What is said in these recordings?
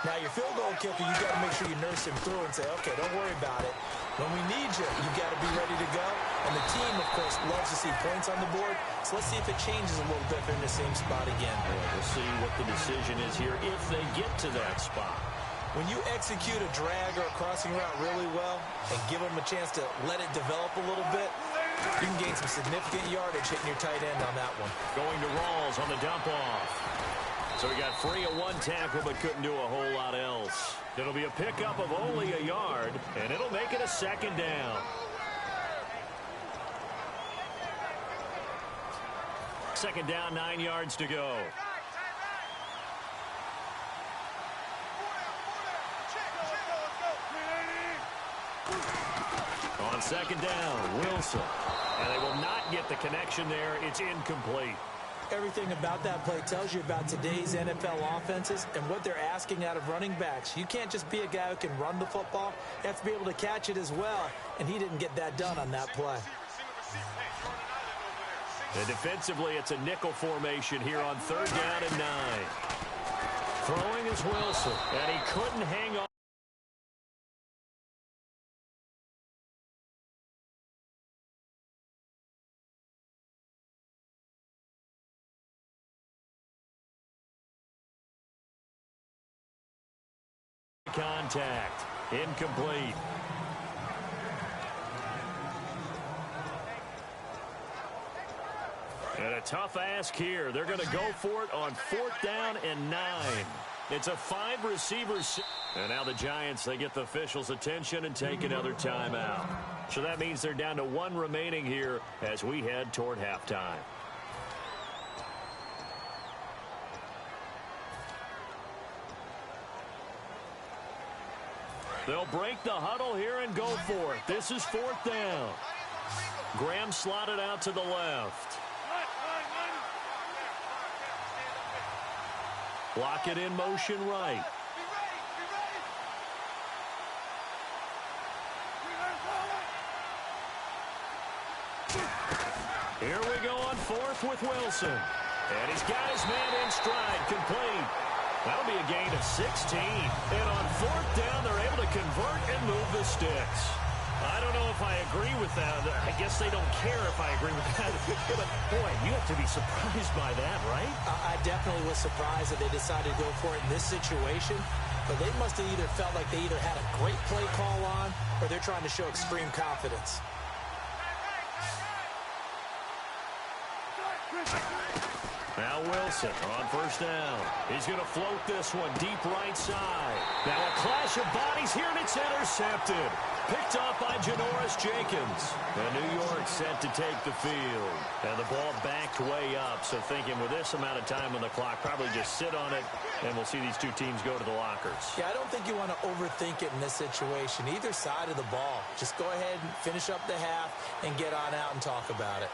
Now, your field goal kicker, you got to make sure you nurse him through and say, okay, don't worry about it. When we need you, you got to be ready to go. And the team, of course, loves to see points on the board. So let's see if it changes a little bit if they're in the same spot again. We'll see what the decision is here if they get to that spot. When you execute a drag or a crossing route really well and give them a chance to let it develop a little bit, you can gain some significant yardage hitting your tight end on that one. Going to Rawls on the dump off. So he got free of one tackle but couldn't do a whole lot else. It'll be a pickup of only a yard, and it'll make it a second down. Second down, 9 yards to go. On second down, Wilson. And they will not get the connection there. It's incomplete. Everything about that play tells you about today's NFL offenses and what they're asking out of running backs. You can't just be a guy who can run the football. You have to be able to catch it as well, and he didn't get that done on that play. And defensively, it's a nickel formation here on third down and 9. Throwing is Wilson, and he couldn't hang on. Contact. Incomplete. And a tough ask here. They're going to go for it on fourth down and 9. It's a 5 receivers. And now the Giants, they get the officials' attention and take another timeout. So that means they're down to 1 remaining here as we head toward halftime. They'll break the huddle here and go for it. This is fourth down. Graham slotted out to the left. Lock it in motion right. Here we go on fourth with Wilson. And he's got his man in stride, complete. That'll be a gain of 16. And on fourth down, they're able to convert and move the sticks. I don't know if I agree with that. I guess they don't care if I agree with that. But, boy, you have to be surprised by that, right? I definitely was surprised that they decided to go for it in this situation. But they must have either felt like they either had a great play call on or they're trying to show extreme confidence. Now Wilson on first down. He's going to float this one deep right side. Now a clash of bodies here, and it's intercepted. Picked off by Janoris Jenkins. And New York set to take the field. And the ball backed way up, so thinking with this amount of time on the clock, probably just sit on it, and we'll see these two teams go to the lockers. Yeah, I don't think you want to overthink it in this situation, either side of the ball. Just go ahead and finish up the half and get on out and talk about it.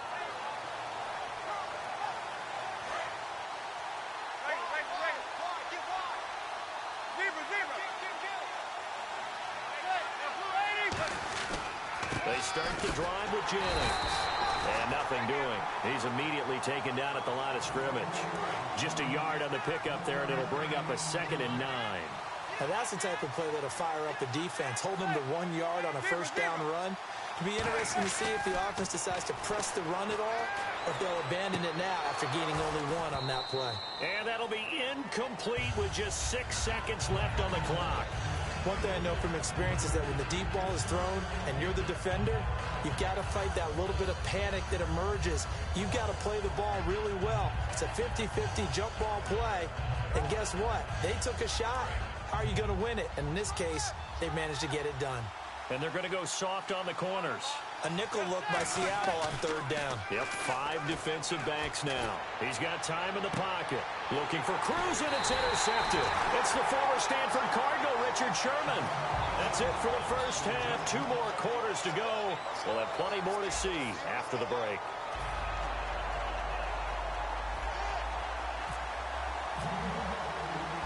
They start the drive with Jennings. And nothing doing. He's immediately taken down at the line of scrimmage. Just a yard on the pickup there, and it'll bring up a 2nd and 9. Now that's the type of play that'll fire up the defense. Hold them to 1 yard on a first down run. It'll be interesting to see if the offense decides to press the run at all, or if they'll abandon it now after gaining only 1 on that play. And that'll be incomplete with just 6 seconds left on the clock. One thing I know from experience is that when the deep ball is thrown and you're the defender, you've got to fight that little bit of panic that emerges. You've got to play the ball really well. It's a 50-50 jump ball play. And guess what? They took a shot. How are you going to win it? And in this case, they managed to get it done. And they're going to go soft on the corners. A nickel look by Seattle on third down. Yep, 5 defensive backs now. He's got time in the pocket. Looking for Cruz, and it's intercepted. It's the former Stanford Cardinal, Richard Sherman. That's it for the first half. 2 more quarters to go. We'll have plenty more to see after the break.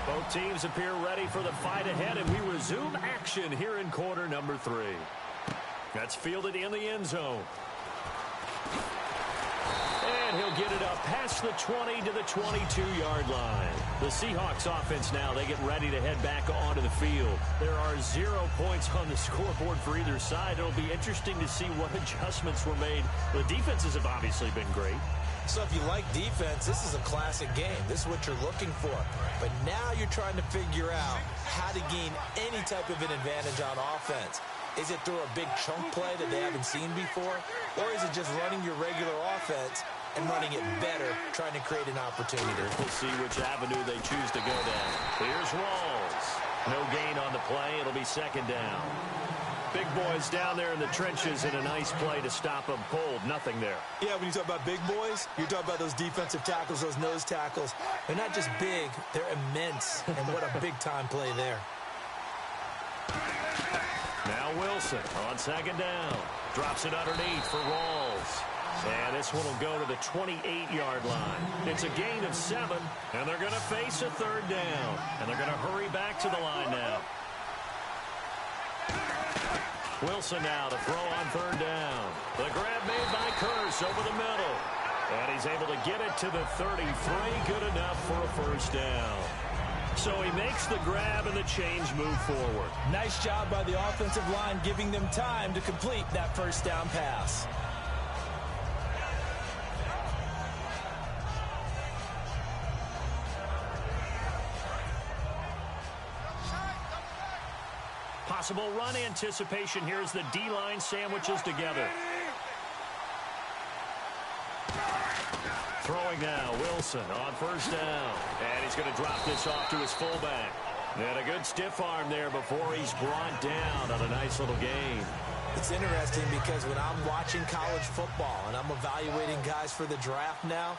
Both teams appear ready for the fight ahead, and we resume action here in quarter number 3. That's fielded in the end zone. And he'll get it up past the 20 to the 22-yard line. The Seahawks offense now, they get ready to head back onto the field. There are 0 points on the scoreboard for either side. It'll be interesting to see what adjustments were made. The defenses have obviously been great. So if you like defense, this is a classic game. This is what you're looking for. But now you're trying to figure out how to gain any type of an advantage on offense. Is it through a big chunk play that they haven't seen before? Or is it just running your regular offense and running it better, trying to create an opportunity? We'll see which avenue they choose to go down. Here's Rawls. No gain on the play. It'll be second down. Big boys down there in the trenches in a nice play to stop them cold. Nothing there. Yeah, when you talk about big boys, you're talking about those defensive tackles, those nose tackles. They're not just big, they're immense. And what a big-time play there. Now Wilson on second down. Drops it underneath for Rawls. And this one will go to the 28-yard line. It's a gain of 7, and they're going to face a third down. And they're going to hurry back to the line now. Wilson now to throw on third down. The grab made by Curse over the middle. And he's able to get it to the 33. Good enough for a first down. So he makes the grab and the change move forward. Nice job by the offensive line, giving them time to complete that first down pass. Possible run anticipation here as the D-line sandwiches together. Throwing now, Wilson on first down. And he's going to drop this off to his fullback. And a good stiff arm there before he's brought down on a nice little gain. It's interesting because when I'm watching college football and I'm evaluating guys for the draft now,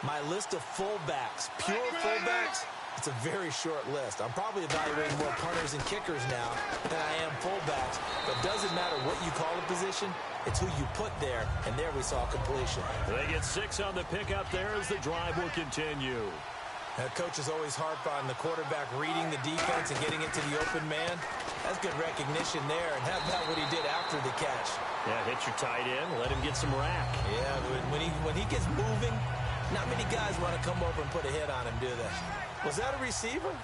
my list of fullbacks, pure fullbacks, it's a very short list. I'm probably evaluating more punters and kickers now than I am fullbacks. But it doesn't matter what you call a position. It's who you put there, and there we saw completion. They get 6 on the pickup there as the drive will continue. Coaches always harp on the quarterback reading the defense and getting it to the open man. That's good recognition there, and how about what he did after the catch? Yeah, hit your tight end, let him get some rack. Yeah, when he gets moving, not many guys want to come over and put a hit on him, do they? Was that a receiver?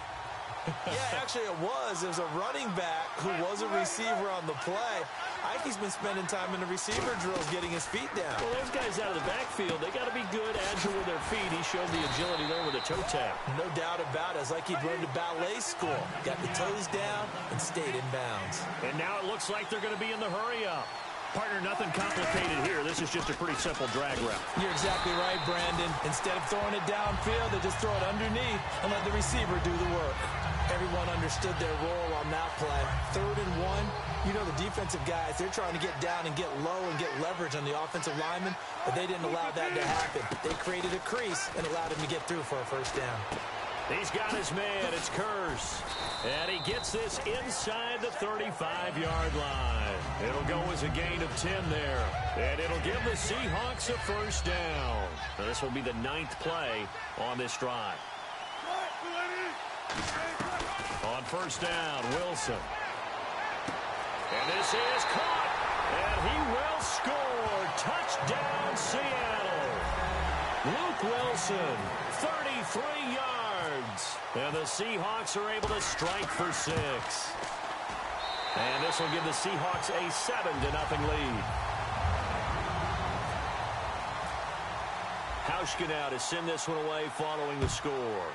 Yeah, actually it was. It was a running back who was a receiver on the play. Ike's been spending time in the receiver drills getting his feet down. Well, those guys out of the backfield, they got to be good, agile with their feet. He showed the agility there with a toe tap. No doubt about it. It's like he'd run to ballet school. Got the toes down and stayed in bounds. And now it looks like they're going to be in the hurry-up. Partner, nothing complicated here. This is just a pretty simple drag route. You're exactly right, Brandon. Instead of throwing it downfield, they just throw it underneath and let the receiver do the work. Everyone understood their role on that play. 3rd and 1. You know the defensive guys, they're trying to get down and get low and get leverage on the offensive lineman, but they didn't allow that to happen. They created a crease and allowed him to get through for a first down. He's got his man. It's Curse. And he gets this inside the 35-yard line. It'll go as a gain of 10 there. And it'll give the Seahawks a first down. Now, this will be the 9th play on this drive. On first down, Wilson. And this is caught. And he will score. Touchdown, Seattle. Luke Wilson, 33 yards. And the Seahawks are able to strike for 6. And this will give the Seahawks a 7-0 lead. Hauschka now to send this one away following the score.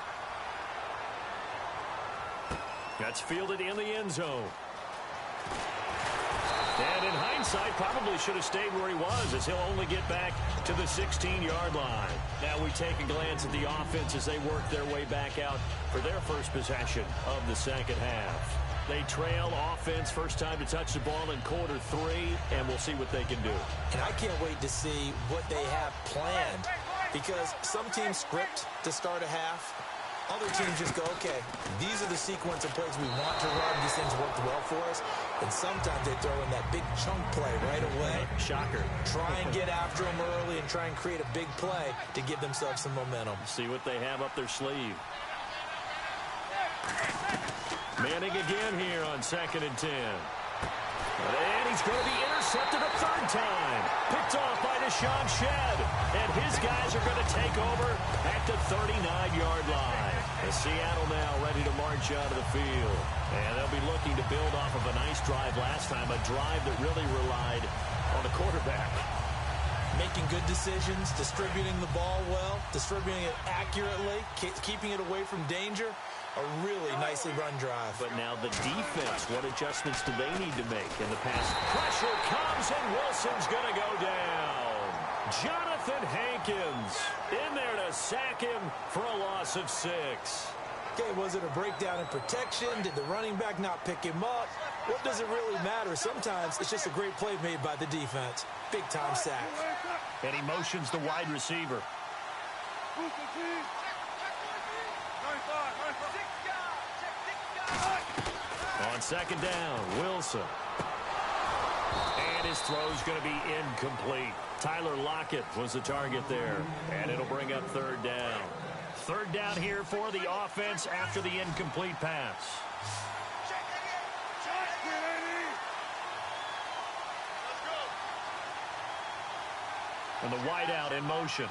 That's fielded in the end zone. And in hindsight, probably should have stayed where he was, as he'll only get back to the 16-yard line. Now we take a glance at the offense as they work their way back out for their first possession of the second half. They trail offense, first time to touch the ball in quarter 3, and we'll see what they can do. And I can't wait to see what they have planned, because some teams script to start a half. Other teams just go, okay, these are the sequence of plays we want to run. These things worked well for us. And sometimes they throw in that big chunk play right away. Shocker. Try and get after them early and try and create a big play to give themselves some momentum. See what they have up their sleeve. Manning again here on 2nd and 10. And he's going to be intercepted a third time. Picked off by Deshaun Shedd. And his guys are going to take over at the 39-yard line. And Seattle now ready to march out of the field. And they'll be looking to build off of a nice drive last time, a drive that really relied on the quarterback. Making good decisions, distributing the ball well, distributing it accurately, keeping it away from danger. A really nicely run drive. But now the defense, what adjustments do they need to make in the pass? Pressure comes, and Wilson's going to go down. Jonathan Hankins in there to sack him for a loss of 6. Okay, was it a breakdown in protection? Did the running back not pick him up? What does it really matter? Sometimes it's just a great play made by the defense. Big-time sack. And he motions the wide receiver. On second down, Wilson. And his throw's going to be incomplete. Tyler Lockett was the target there. And it'll bring up third down. Third down here for the offense after the incomplete pass. And the wideout in motion.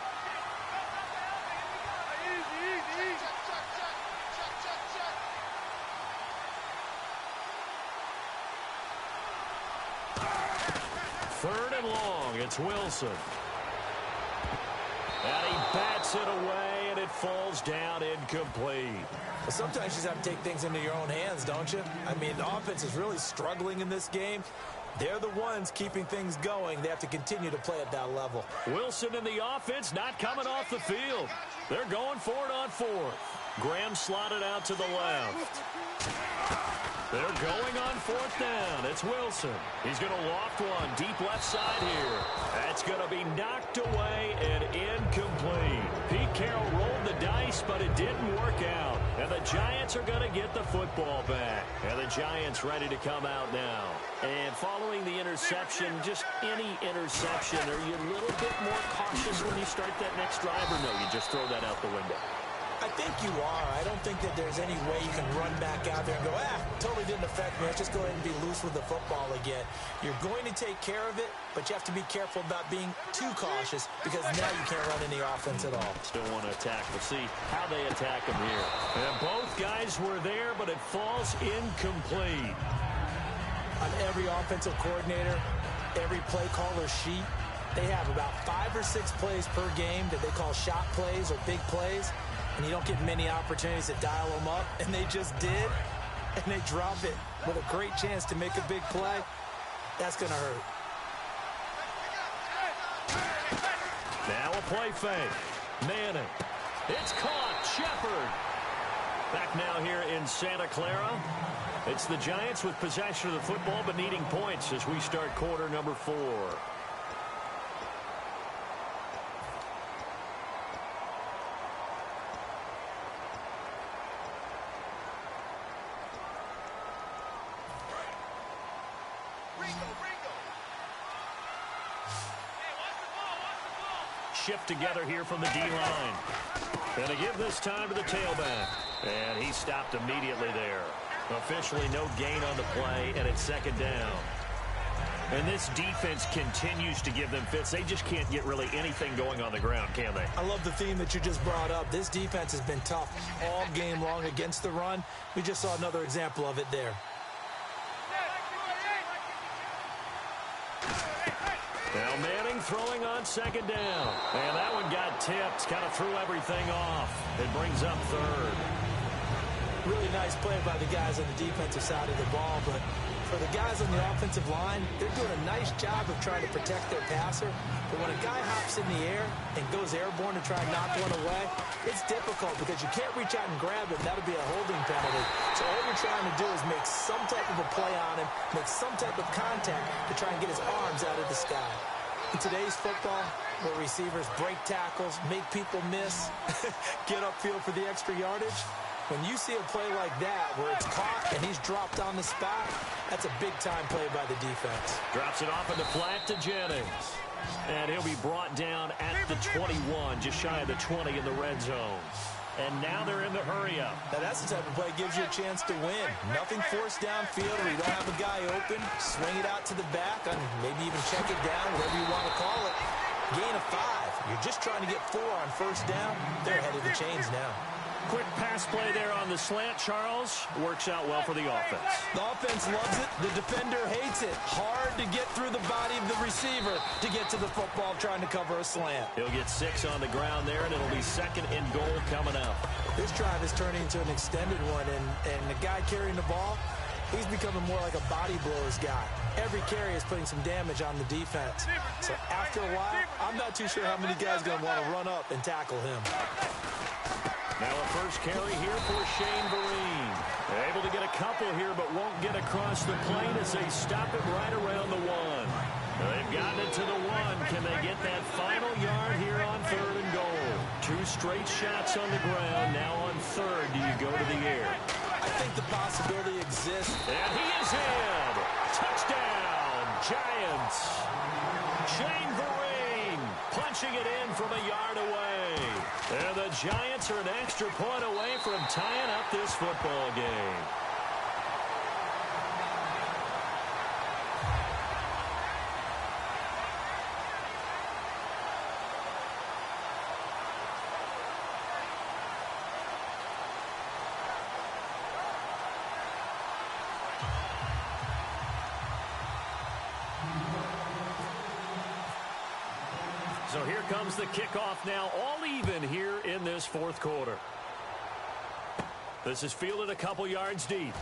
Third and long, it's Wilson. And he bats it away, and it falls down incomplete. Well, sometimes you just have to take things into your own hands, don't you? I mean, the offense is really struggling in this game. They're the ones keeping things going. They have to continue to play at that level. Wilson and the offense not coming off the field. They're going for it on fourth. Graham slotted out to the left. They're going on fourth down. It's Wilson. He's going to loft one deep left side here. That's going to be knocked away and incomplete. Pete Carroll rolled the dice, but it didn't work out. And the Giants are going to get the football back. And the Giants ready to come out now. And following the interception, just any interception, are you a little bit more cautious when you start that next drive, or no, you just throw that out the window? I think you are. I don't think that there's any way you can run back out there and go, totally didn't affect me. Let's just go ahead and be loose with the football again. You're going to take care of it, but you have to be careful about being too cautious because now you can't run any offense at all. Still want to attack. We'll see how they attack him here. And both guys were there, but it falls incomplete. On every offensive coordinator, every play caller sheet, they have about 5 or 6 plays per game that they call shot plays or big plays. And you don't get many opportunities to dial them up, and they just did, and they drop it with a great chance to make a big play. That's going to hurt. Now a play fake. Manning. It's caught. Shepard. Back now here in Santa Clara. It's the Giants with possession of the football, but needing points as we start quarter number 4. Shift together here from the D-line. And to give this time to the tailback. And he stopped immediately there. Officially no gain on the play, and it's second down. And this defense continues to give them fits. They just can't get really anything going on the ground, can they? I love the theme that you just brought up. This defense has been tough all game long against the run. We just saw another example of it there. Now Manning throwing on second down. And that one got tipped, kind of threw everything off. It brings up third. Really nice play by the guys on the defensive side of the ball, but for the guys on the offensive line, they're doing a nice job of trying to protect their passer. But when a guy hops in the air and goes airborne to try and knock one away, it's difficult because you can't reach out and grab it. That'll be a holding penalty. So all you're trying to do is make some type of a play on him, make some type of contact to try and get his arms out of the sky. In today's football, where receivers break tackles, make people miss, get upfield for the extra yardage, when you see a play like that where it's caught and he's dropped on the spot, that's a big-time play by the defense. Drops it off in the flat to Jennings. And he'll be brought down at the 21, just shy of the 20 in the red zone. and now they're in the hurry-up. Now, that's the type of play that gives you a chance to win. Nothing forced downfield where you don't have a guy open. Swing it out to the back, and maybe even check it down, whatever you want to call it. Gain of 5. You're just trying to get 4 on first down. They're ahead of the chains now. Quick pass play there on the slant, Charles. Works out well for the offense. The offense loves it. The defender hates it. Hard to get through the body of the receiver to get to the football trying to cover a slant. He'll get 6 on the ground there, and it'll be 2nd and goal coming up. This drive is turning into an extended one, and the guy carrying the ball, he's becoming more like a body blows guy. Every carry is putting some damage on the defense. So after a while, I'm not too sure how many guys are going to want to run up and tackle him. Now a first carry here for Shane Vereen. Able to get a couple here, but won't get across the plane as they stop it right around the 1. They've gotten it to the 1. Can they get that final yard here on 3rd and goal? 2 straight shots on the ground. Now on 3rd, do you go to the air? I think the possibility exists. And he is in. Touchdown, Giants. Shane Vereen punching it in from a yard away. And the Giants are an extra point away from tying up this football game. So here comes the kickoff now, all even here in this 4th quarter. This is fielded a couple yards deep.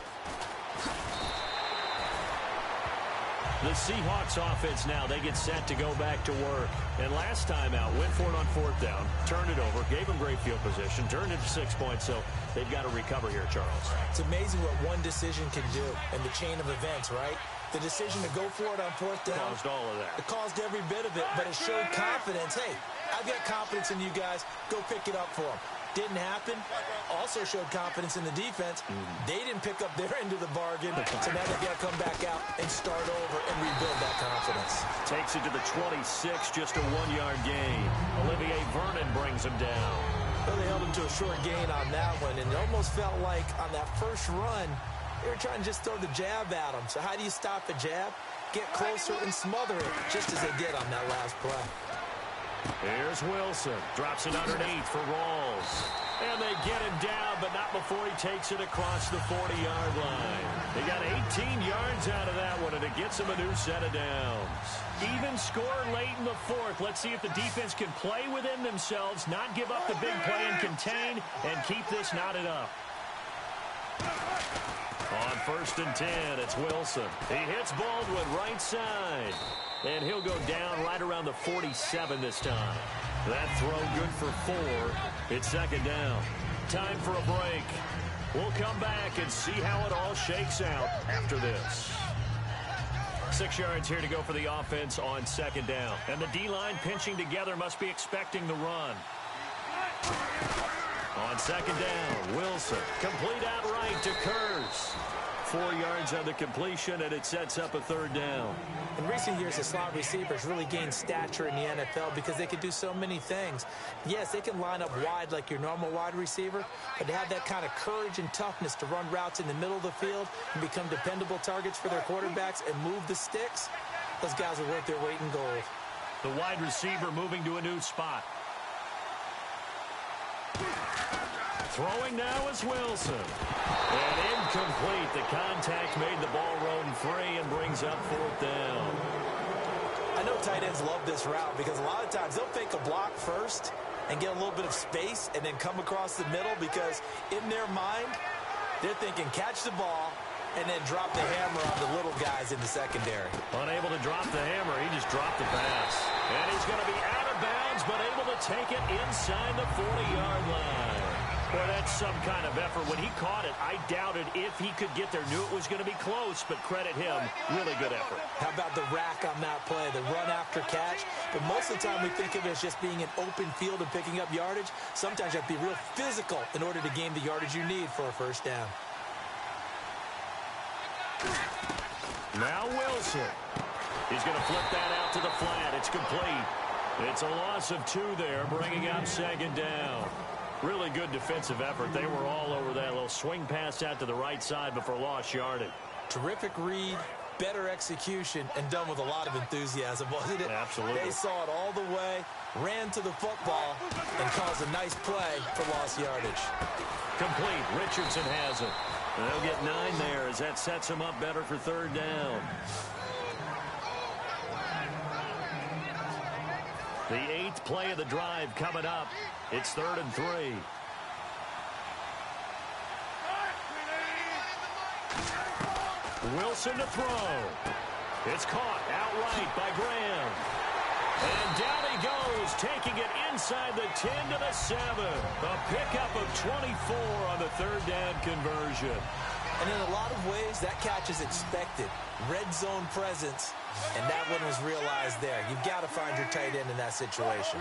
The Seahawks offense now, they get set to go back to work. And last time out, went for it on 4th down, turned it over, gave them great field position, turned it to 6 points, so they've got to recover here, Charles. It's amazing what one decision can do in the chain of events, right? The decision to go for it on 4th down. Caused all of that. It caused every bit of it, but it showed confidence. Hey, I've got confidence in you guys. Go pick it up for them. Didn't happen. Also showed confidence in the defense. They didn't pick up their end of the bargain, so now they've got to come back out and start over and rebuild that confidence. Takes it to the 26, just a 1-yard gain. Olivier Vernon brings him down. Well, they held him to a short gain on that one, and it almost felt like on that first run, they were trying to just throw the jab at him. So how do you stop a jab? Get closer and smother it, just as they did on that last play. Here's Wilson. Drops it underneath for Rawls. And they get him down, but not before he takes it across the 40-yard line. They got 18 yards out of that one, and it gets them a new set of downs. Even score late in the 4th. Let's see if the defense can play within themselves, not give up the big play and contain, and keep this knotted up. On 1st and 10, it's Wilson. He hits Baldwin right side. And he'll go down right around the 47 this time. That throw good for 4. It's 2nd down. Time for a break. We'll come back and see how it all shakes out after this. 6 yards here to go for the offense on 2nd down. And the D-line pinching together must be expecting the run. On 2nd down, Wilson. Complete outright to Kurz. 4 yards on the completion, and it sets up a 3rd down. In recent years, the slot receivers really gained stature in the NFL because they can do so many things. Yes, they can line up wide like your normal wide receiver, but to have that kind of courage and toughness to run routes in the middle of the field and become dependable targets for their quarterbacks and move the sticks, those guys are worth their weight in gold. The wide receiver moving to a new spot. Throwing now is Wilson. And incomplete. The contact made the ball roam free and brings up 4th down. I know tight ends love this route because a lot of times they'll fake a block first and get a little bit of space and then come across the middle because in their mind, they're thinking catch the ball and then drop the hammer on the little guys in the secondary. Unable to drop the hammer, he just dropped the pass. And he's going to be out of bounds, but able to take it inside the 40-yard line. Boy, that's some kind of effort. When he caught it, I doubted if he could get there. Knew it was going to be close, but credit him. Really good effort. How about the rack on that play, the run after catch? But most of the time we think of it as just being an open field and picking up yardage. Sometimes you have to be real physical in order to gain the yardage you need for a 1st down. Now Wilson. He's going to flip that out to the flat. It's complete. It's a loss of 2 there, bringing up 2nd down. Really good defensive effort. They were all over that little swing pass out to the right side before lost yardage. Terrific read, better execution, and done with a lot of enthusiasm, wasn't it? Absolutely. They saw it all the way, ran to the football, and caused a nice play for lost yardage. Complete. Richardson has it. They'll get 9 there as that sets them up better for 3rd down. The 8th play of the drive coming up. It's 3rd and 3. Wilson to throw. It's caught outright by Graham. And down he goes, taking it inside the 10 to the 7. A pickup of 24 on the 3rd down conversion. And in a lot of ways, that catch is expected. Red zone presence, and that one was realized there. You've got to find your tight end in that situation.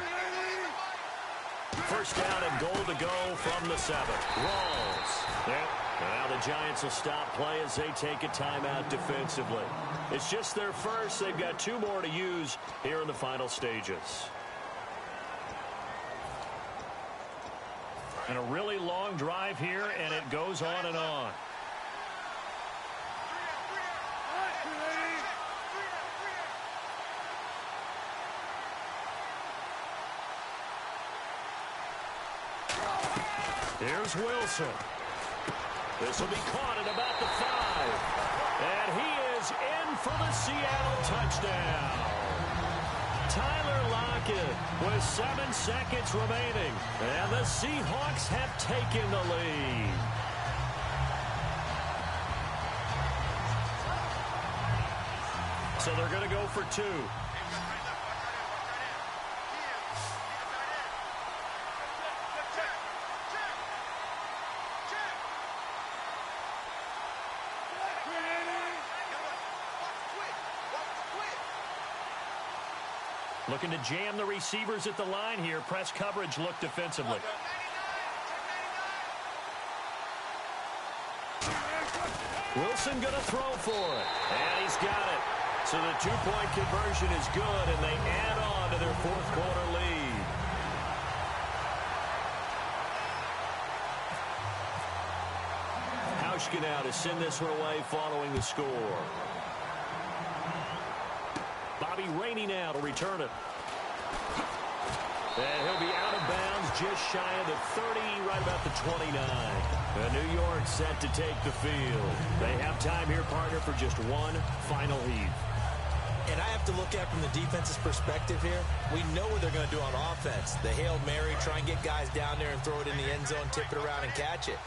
1st down and goal to go from the 7. Rawls. Yep. Now the Giants will stop play as they take a timeout defensively. It's just their first. They've got 2 more to use here in the final stages. And a really long drive here, and it goes on and on. Here's Wilson. This will be caught at about the 5. And he is in for the Seattle touchdown. Tyler Lockett with 7 seconds remaining. And the Seahawks have taken the lead. So they're going to go for 2. Looking to jam the receivers at the line here. Press coverage look defensively. Wilson going to throw for it. And he's got it. So the 2-point conversion is good, and they add on to their 4th quarter lead. Hauschka now to send this one away following the score. Bobby Rainey now to return it. And he'll be out of bounds just shy of the 30, right about the 29. New York set to take the field. They have time here, partner, for just one final heave. And I have to look at from the defense's perspective here. We know what they're going to do on offense. The Hail Mary, try and get guys down there and throw it in the end zone, tip it around and catch it.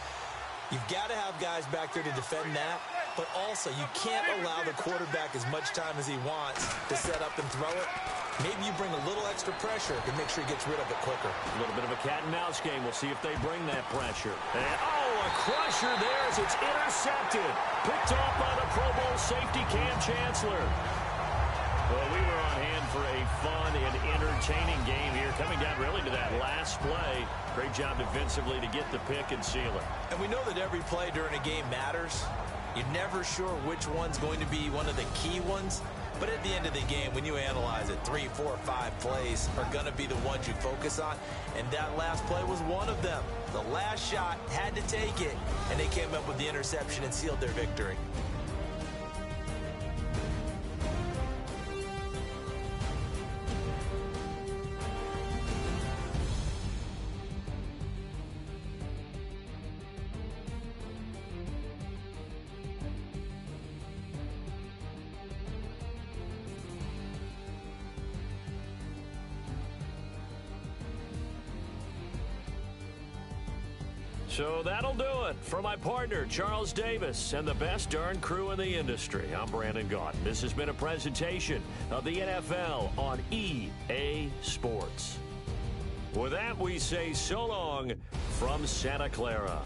You've got to have guys back there to defend that. But also, you can't allow the quarterback as much time as he wants to set up and throw it. Maybe you bring a little extra pressure to make sure he gets rid of it quicker. A little bit of a cat-and-mouse game. We'll see if they bring that pressure. And, oh, a crusher there as it's intercepted. Picked off by the Pro Bowl safety Cam Chancellor. Well, we were on hand for a fun and entertaining game here, coming down really to that last play. Great job defensively to get the pick and seal it. And we know that every play during a game matters. You're never sure which one's going to be one of the key ones. But at the end of the game, when you analyze it, 3, 4, 5 plays are going to be the ones you focus on. And that last play was one of them. The last shot had to take it, and they came up with the interception and sealed their victory. So that'll do it for my partner, Charles Davis, and the best darn crew in the industry. I'm Brandon Gaudin. This has been a presentation of the NFL on EA Sports. With that, we say so long from Santa Clara.